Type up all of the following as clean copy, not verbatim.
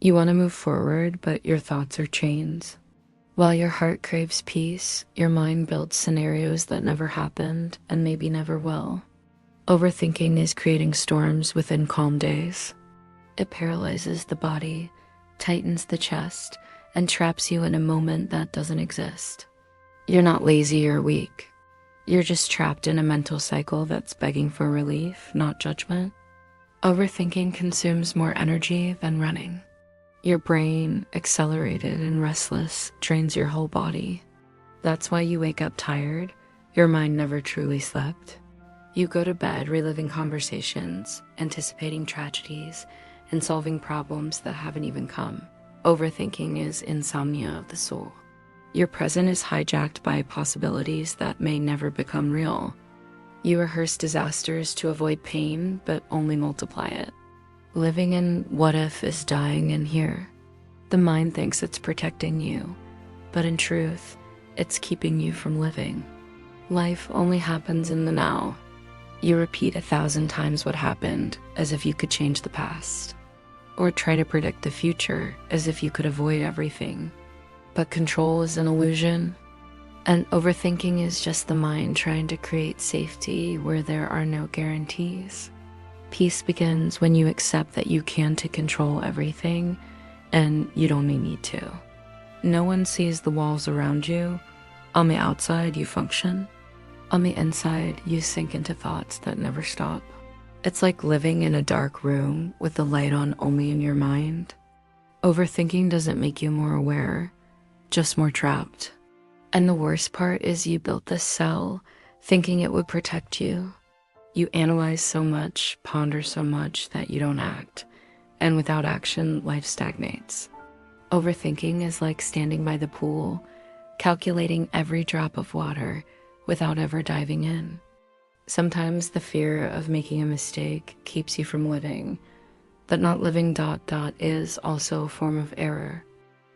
You want to move forward, but your thoughts are chains. While your heart craves peace, your mind builds scenarios that never happened and maybe never will. Overthinking is creating storms within calm days. It paralyzes the body, tightens the chest, and traps you in a moment that doesn't exist. You're not lazy or weak. You're just trapped in a mental cycle that's begging for relief, not judgment. Overthinking consumes more energy than running. Your brain, accelerated and restless, drains your whole body. That's why you wake up tired. Your mind never truly slept. You go to bed reliving conversations, anticipating tragedies, and solving problems that haven't even come. Overthinking is insomnia of the soul. Your present is hijacked by possibilities that may never become real. You rehearse disasters to avoid pain, but only multiply it. Living in what if is dying in here. The mind thinks it's protecting you, but in truth, it's keeping you from living. Life only happens in the now. You repeat 1,000 times what happened as if you could change the past, or try to predict the future as if you could avoid everything. But control is an illusion, and overthinking is just the mind trying to create safety where there are no guarantees. Peace begins when you accept that you can control everything, and you don't need to. No one sees the walls around you. On the outside, you function. On the inside, you sink into thoughts that never stop. It's like living in a dark room with the light on only in your mind. Overthinking doesn't make you more aware, just more trapped. And the worst part is you built this cell thinking it would protect you. You analyze so much, ponder so much that you don't act. And without action, life stagnates. Overthinking is like standing by the pool, calculating every drop of water without ever diving in. Sometimes the fear of making a mistake keeps you from living, but not living ... is also a form of error.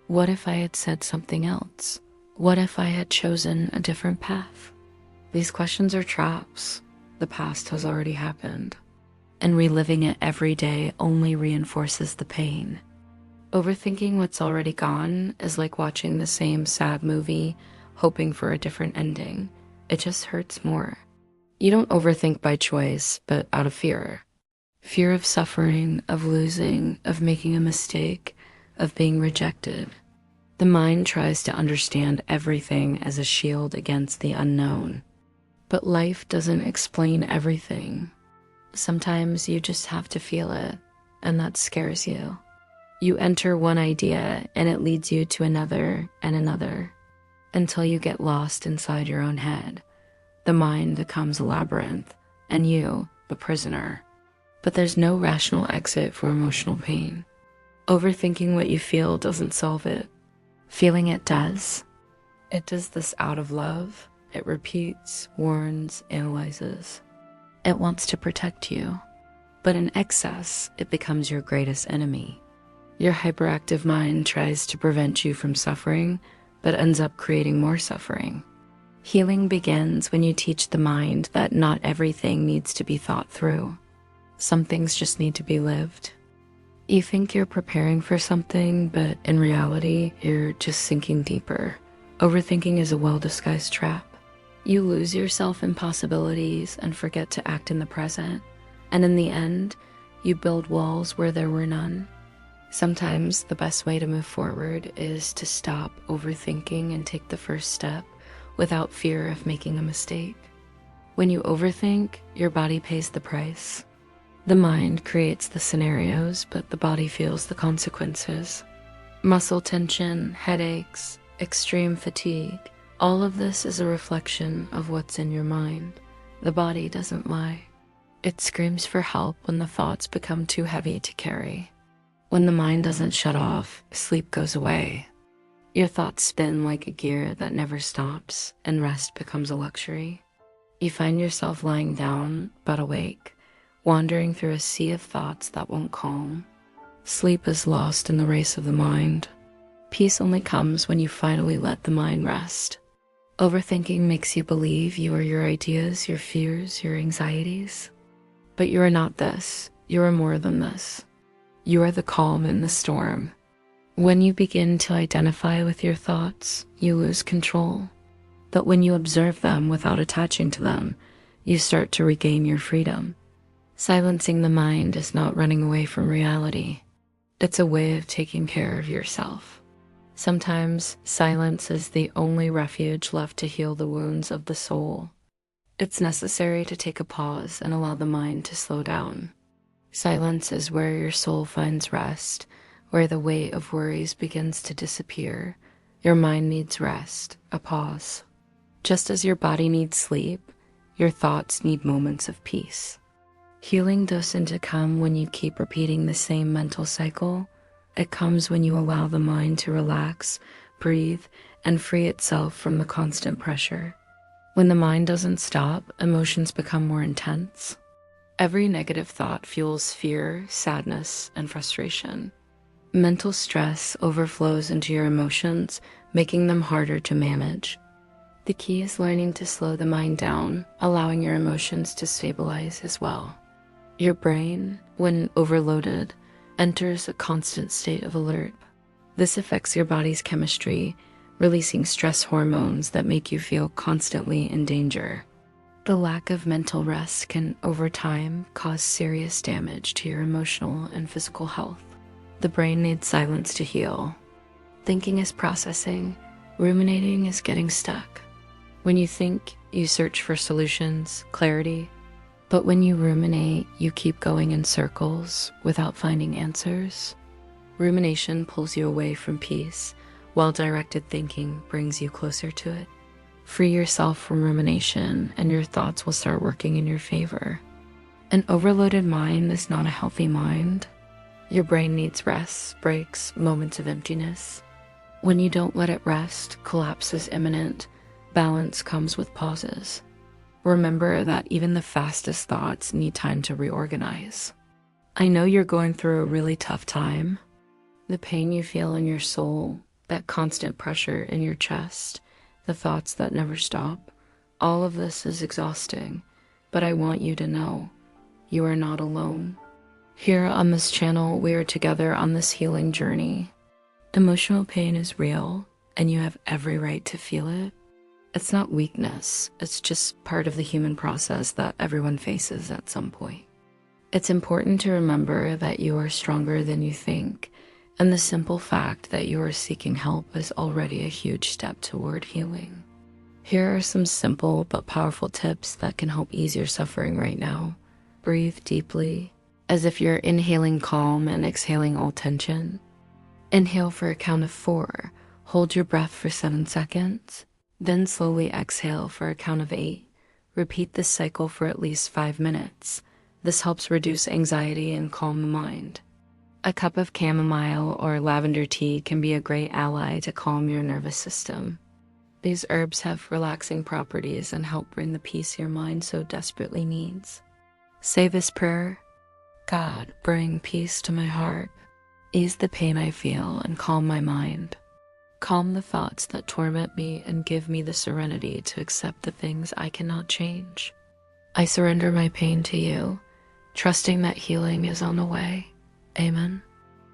What if I had said something else? What if I had chosen a different path? These questions are traps. The past has already happened, and reliving it every day only reinforces the pain. Overthinking what's already gone is like watching the same sad movie, hoping for a different ending. It just hurts more. You don't overthink by choice, but out of fear. Fear of suffering, of losing, of making a mistake, of being rejected. The mind tries to understand everything as a shield against the unknown. But life doesn't explain everything. Sometimes you just have to feel it, and that scares you. You enter one idea, and it leads you to another and another, until you get lost inside your own head. The mind becomes a labyrinth, and you, the prisoner. But there's no rational exit for emotional pain. Overthinking what you feel doesn't solve it. Feeling it does. It does this out of love. It repeats, warns, analyzes. It wants to protect you. But in excess, it becomes your greatest enemy. Your hyperactive mind tries to prevent you from suffering, but ends up creating more suffering. Healing begins when you teach the mind that not everything needs to be thought through. Some things just need to be lived. You think you're preparing for something, but in reality, you're just sinking deeper. Overthinking is a well-disguised trap. You lose yourself in possibilities and forget to act in the present. And in the end, you build walls where there were none. Sometimes the best way to move forward is to stop overthinking and take the first step without fear of making a mistake. When you overthink, your body pays the price. The mind creates the scenarios, but the body feels the consequences. Muscle tension, headaches, extreme fatigue. All of this is a reflection of what's in your mind. The body doesn't lie. It screams for help when the thoughts become too heavy to carry. When the mind doesn't shut off, sleep goes away. Your thoughts spin like a gear that never stops, and rest becomes a luxury. You find yourself lying down, but awake, wandering through a sea of thoughts that won't calm. Sleep is lost in the race of the mind. Peace only comes when you finally let the mind rest. Overthinking makes you believe you are your ideas, your fears, your anxieties. But you are not this. You are more than this. You are the calm in the storm. When you begin to identify with your thoughts, you lose control. But when you observe them without attaching to them, you start to regain your freedom. Silencing the mind is not running away from reality. It's a way of taking care of yourself. Sometimes silence is the only refuge left to heal the wounds of the soul. It's necessary to take a pause and allow the mind to slow down. Silence is where your soul finds rest, where the weight of worries begins to disappear. Your mind needs rest, a pause. Just as your body needs sleep, your thoughts need moments of peace. Healing doesn't come when you keep repeating the same mental cycle. It comes when you allow the mind to relax, breathe, and free itself from the constant pressure. When the mind doesn't stop, emotions become more intense. Every negative thought fuels fear, sadness, and frustration. Mental stress overflows into your emotions, making them harder to manage. The key is learning to slow the mind down, allowing your emotions to stabilize as well. Your brain, when overloaded, enters a constant state of alert. This affects your body's chemistry, releasing stress hormones that make you feel constantly in danger. The lack of mental rest can, over time, cause serious damage to your emotional and physical health. The brain needs silence to heal. Thinking is processing, ruminating is getting stuck. When you think, you search for solutions, clarity. But when you ruminate, you keep going in circles without finding answers. Rumination pulls you away from peace, while directed thinking brings you closer to it. Free yourself from rumination, and your thoughts will start working in your favor. An overloaded mind is not a healthy mind. Your brain needs rest, breaks, moments of emptiness. When you don't let it rest, collapse is imminent. Balance comes with pauses. Remember that even the fastest thoughts need time to reorganize. I know you're going through a really tough time. The pain you feel in your soul, that constant pressure in your chest, the thoughts that never stop, all of this is exhausting. But I want you to know, you are not alone. Here on this channel, we are together on this healing journey. Emotional pain is real, and you have every right to feel it. It's not weakness, it's just part of the human process that everyone faces at some point. It's important to remember that you are stronger than you think, and the simple fact that you are seeking help is already a huge step toward healing. Here are some simple but powerful tips that can help ease your suffering right now. Breathe deeply, as if you're inhaling calm and exhaling all tension. Inhale for a count of 4, hold your breath for 7 seconds. Then slowly exhale for a count of 8. Repeat this cycle for at least 5 minutes. This helps reduce anxiety and calm the mind. A cup of chamomile or lavender tea can be a great ally to calm your nervous system. These herbs have relaxing properties and help bring the peace your mind so desperately needs. Say this prayer: God, bring peace to my heart. Ease the pain I feel and calm my mind. Calm the thoughts that torment me and give me the serenity to accept the things I cannot change. I surrender my pain to you, trusting that healing is on the way. Amen.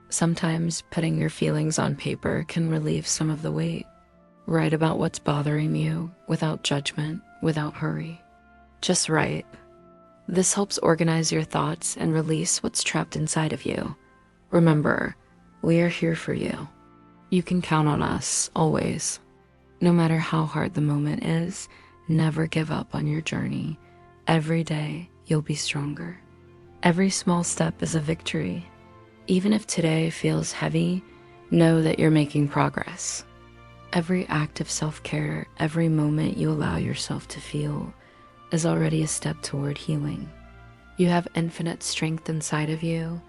Sometimes putting your feelings on paper can relieve some of the weight. Write about what's bothering you without judgment, without hurry. Just write. This helps organize your thoughts and release what's trapped inside of you. Remember, we are here for you. You can count on us, always. No matter how hard the moment is, never give up on your journey. Every day, you'll be stronger. Every small step is a victory. Even if today feels heavy, know that you're making progress. Every act of self-care, every moment you allow yourself to feel, is already a step toward healing. You have infinite strength inside of you,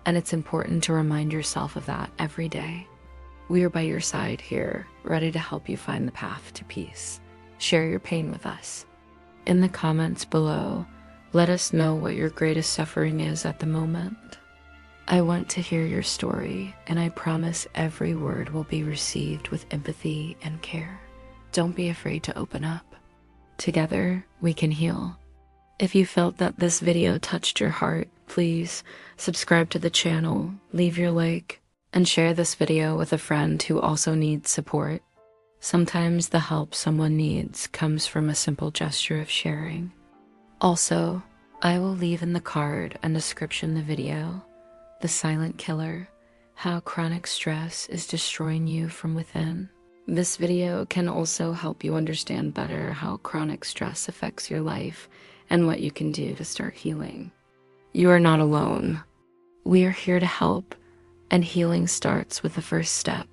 and it's important to remind yourself of that every day. We are by your side here, ready to help you find the path to peace. Share your pain with us. In the comments below, let us know what your greatest suffering is at the moment. I want to hear your story, and I promise every word will be received with empathy and care. Don't be afraid to open up. Together, we can heal. If you felt that this video touched your heart, please subscribe to the channel, leave your like, and share this video with a friend who also needs support. Sometimes the help someone needs comes from a simple gesture of sharing. Also, I will leave in the card and description the video, The Silent Killer, How Chronic Stress is Destroying You from Within. This video can also help you understand better how chronic stress affects your life and what you can do to start healing. You are not alone. We are here to help, and healing starts with the first step.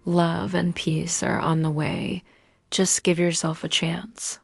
Love and peace are on the way. Just give yourself a chance.